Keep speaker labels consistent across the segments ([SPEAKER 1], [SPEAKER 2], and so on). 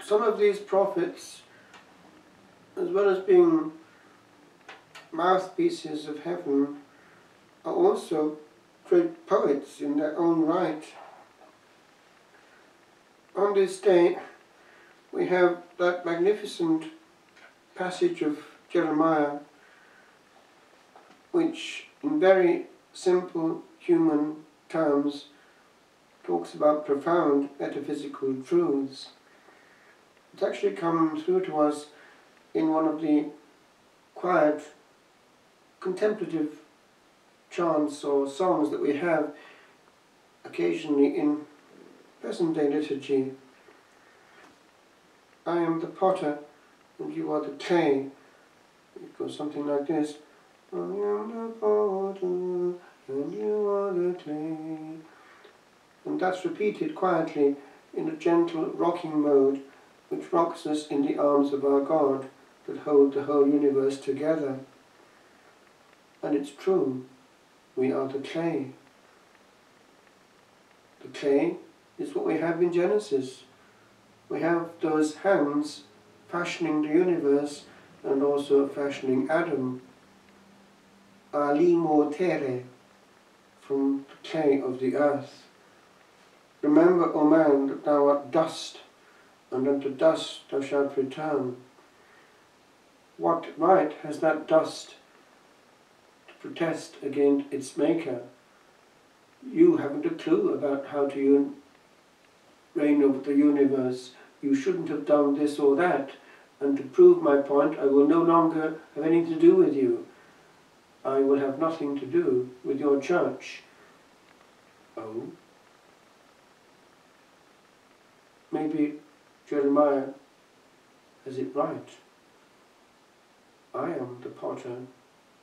[SPEAKER 1] some of these prophets, as well as being mouthpieces of heaven, are also great poets in their own right. On this day, we have that magnificent passage of Jeremiah, which in very simple human terms talks about profound metaphysical truths. It's actually come through to us in one of the quiet, contemplative chants or songs that we have occasionally in present-day liturgy. I am the potter and you are the clay. It goes something like this. I am the potter and you are the clay. And that's repeated quietly in a gentle rocking mode which rocks us in the arms of our God that hold the whole universe together. And it's true, we are the clay. The clay is what we have in Genesis. We have those hands fashioning the universe and also fashioning Adam. Alimo tere, from the clay of the earth. Remember, O man, that thou art dust, and unto dust thou shalt return. What right has that dust to protest against its maker? You haven't a clue about how to reign over the universe. You shouldn't have done this or that, and to prove my point, I will no longer have anything to do with you. I will have nothing to do with your church. Oh? Maybe Jeremiah has it right. I am the potter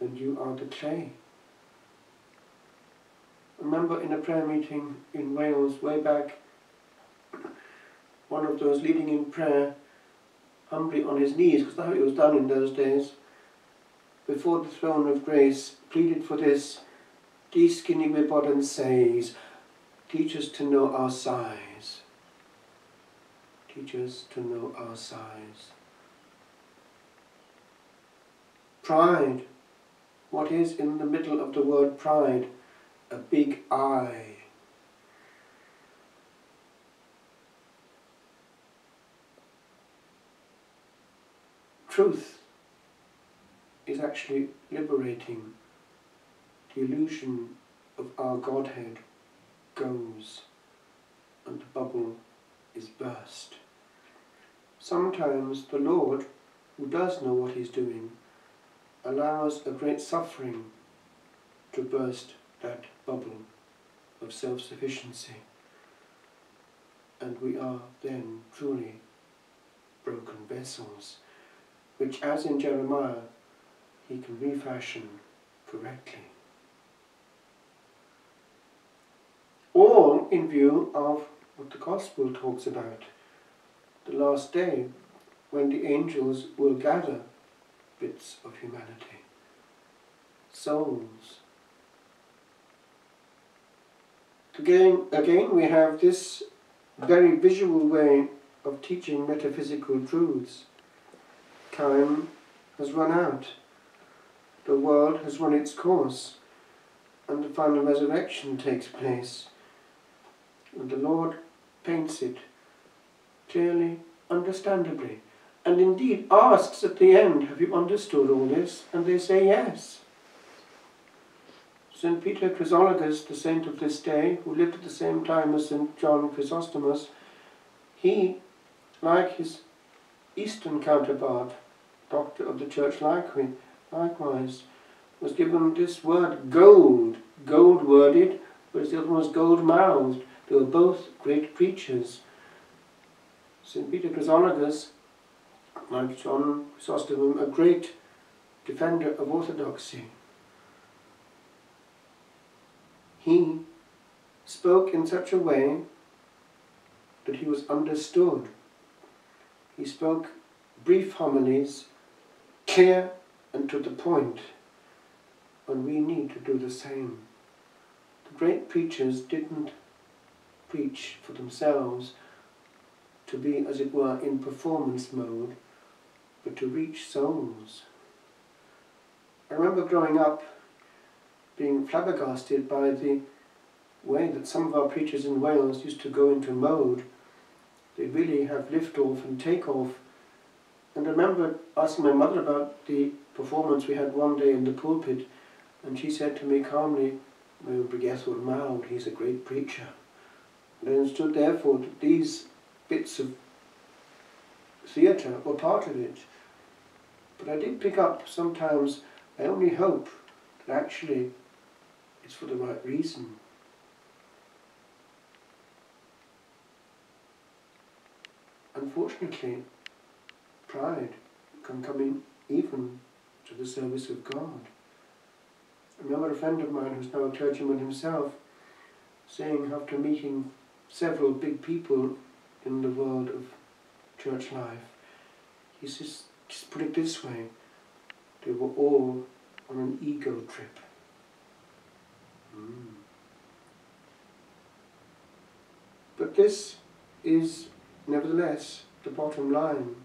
[SPEAKER 1] and you are the clay. I remember in a prayer meeting in Wales way back, one of those leading in prayer, humbly on his knees, because that's how it was done in those days, before the throne of grace, pleaded for this. Discini wybodem says, teach us to know our size. Teach us to know our size. Pride. What is in the middle of the word pride? A big I. Truth is actually liberating. The illusion of our Godhead goes and the bubble is burst. Sometimes the Lord, who does know what he's doing, allows a great suffering to burst that bubble of self-sufficiency, and we are then truly broken vessels, which, as in Jeremiah, he can refashion correctly. All in view of what the Gospel talks about, the last day, when the angels will gather bits of humanity, souls. Again we have this very visual way of teaching metaphysical truths. Time has run out. The world has run its course, and the final resurrection takes place. And the Lord paints it clearly, understandably, and indeed asks at the end, have you understood all this? And they say yes. St. Peter Chrysologus, the saint of this day, who lived at the same time as St. John Chrysostomus, he, like his Eastern counterpart, doctor of the Church likewise, was given this word gold, gold-worded, whereas the other one was gold-mouthed. They were both great preachers. St. Peter Chrysologus, like John Chrysostom, a great defender of orthodoxy. He spoke in such a way that he was understood. He spoke brief homilies, clear and to the point, and we need to do the same. The great preachers didn't preach for themselves to be, as it were, in performance mode, but to reach souls. I remember growing up being flabbergasted by the way that some of our preachers in Wales used to go into mode. They'd really have lift-off and take-off. And I remember asking my mother about the performance we had one day in the pulpit, and she said to me calmly, "Mewn bregeth o'r mawr, he's a great preacher." And I understood therefore that these bits of theatre were part of it. But I did pick up sometimes, I only hope that actually it's for the right reason. Unfortunately, pride can come in even to the service of God. I remember a friend of mine who's now a clergyman himself saying, after meeting several big people in the world of church life, he says, just put it this way, they were all on an ego trip. But this is nevertheless the bottom line.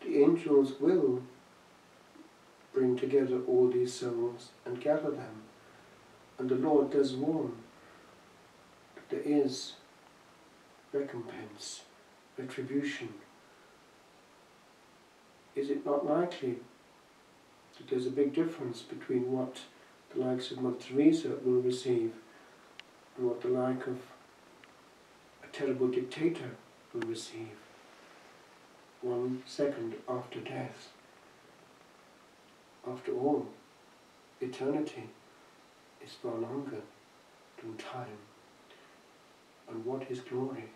[SPEAKER 1] The angels will bring together all these souls and gather them. And the Lord does warn that there is recompense, retribution. Is it not likely that there's a big difference between what the likes of Mother Teresa will receive and what the like of a terrible dictator will receive 1 second after death? After all, eternity is far longer than time. And what is glory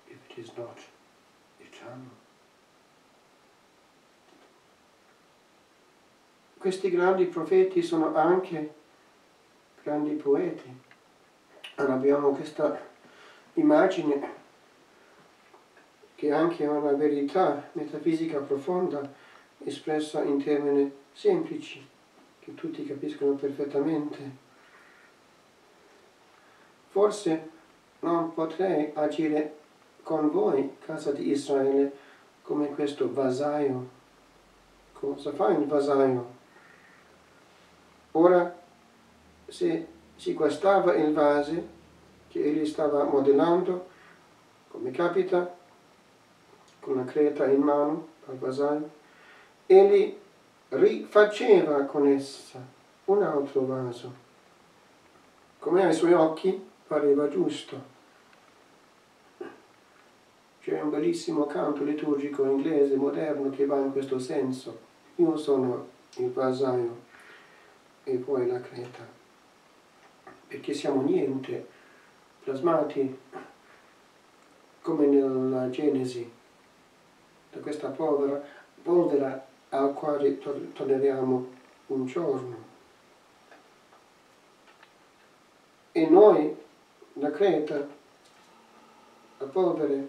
[SPEAKER 1] if it is not eternal? Questi grandi profeti sono anche grandi poeti. Allora abbiamo questa immagine che è anche una verità metafisica profonda espressa in termini semplici che tutti capiscono perfettamente. Forse non potrei agire con voi, casa di Israele, come questo vasaio. Cosa fa il vasaio? Ora, se si guastava il vaso che egli stava modellando, come capita, con la creta in mano al vasaio, egli rifaceva con essa un altro vaso. Come ai suoi occhi pareva giusto. C'è un bellissimo canto liturgico inglese moderno che va in questo senso. Io sono il vasaio e poi la creta, perché siamo niente, plasmati come nella Genesi, da questa polvere al quale torneremo un giorno. E noi, la creta, la polvere,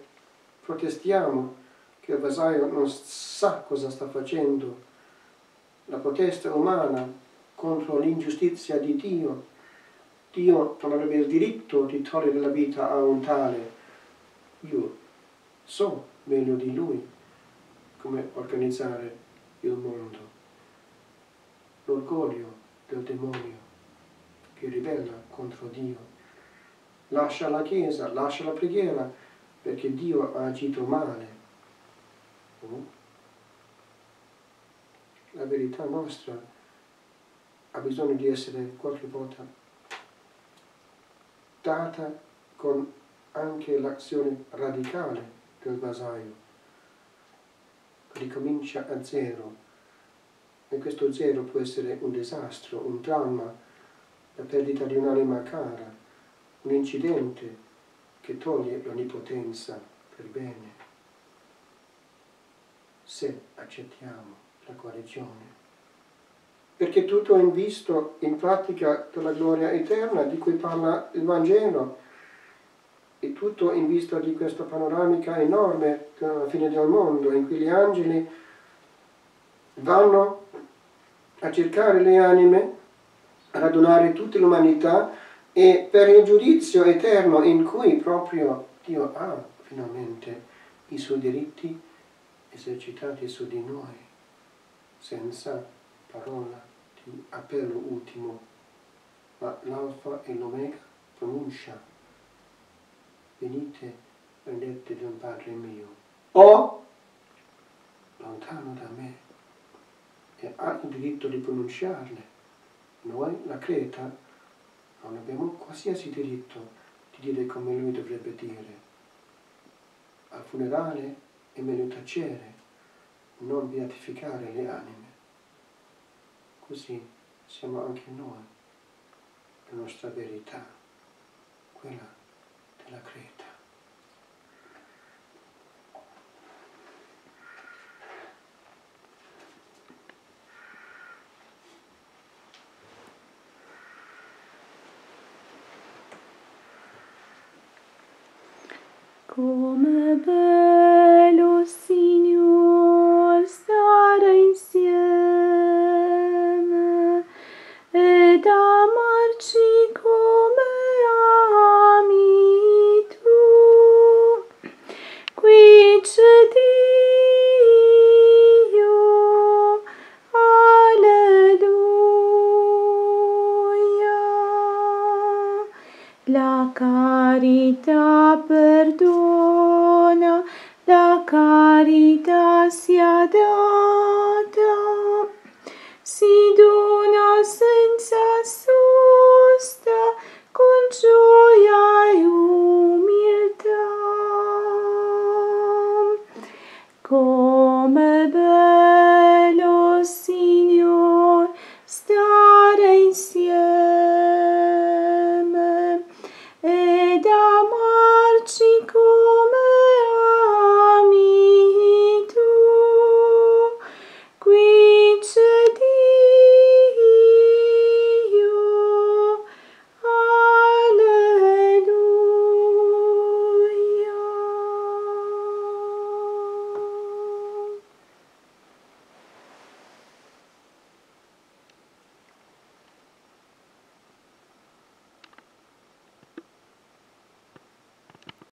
[SPEAKER 1] protestiamo che il vasaio non sa cosa sta facendo. La protesta umana contro l'ingiustizia di Dio. Dio non avrebbe il diritto di togliere la vita a un tale. Io so meglio di lui come organizzare il mondo. L'orgoglio del demonio che ribella contro Dio. Lascia la Chiesa, lascia la preghiera perché Dio ha agito male. La verità nostra ha bisogno di essere qualche volta data con anche l'azione radicale del vasaio. Ricomincia a zero, e questo zero può essere un disastro, un dramma, la perdita di un'anima cara, un incidente che toglie l'onnipotenza per bene, se accettiamo la guarigione. Perché tutto è invisto in pratica della gloria eterna di cui parla il Vangelo, e tutto in vista di questa panoramica enorme della fine del mondo, in cui gli angeli vanno a cercare le anime, a radunare tutta l'umanità, e per il giudizio eterno in cui proprio Dio ha finalmente i suoi diritti esercitati su di noi, senza parola di appello ultimo, ma l'alfa e l'omega pronuncia: venite, benedette del Padre mio, o lontano da me, e ha il diritto di pronunciarle. Noi, la Creta, non abbiamo qualsiasi diritto di dire come lui dovrebbe dire. Al funerale è meglio tacere, non beatificare le anime. Così siamo anche noi, la nostra verità, quella della Creta.
[SPEAKER 2] Come bello, Signor, stare insieme ed amarci come ami tu. Qui c'è Dio, alleluia. La carità perdona, la carità sia data.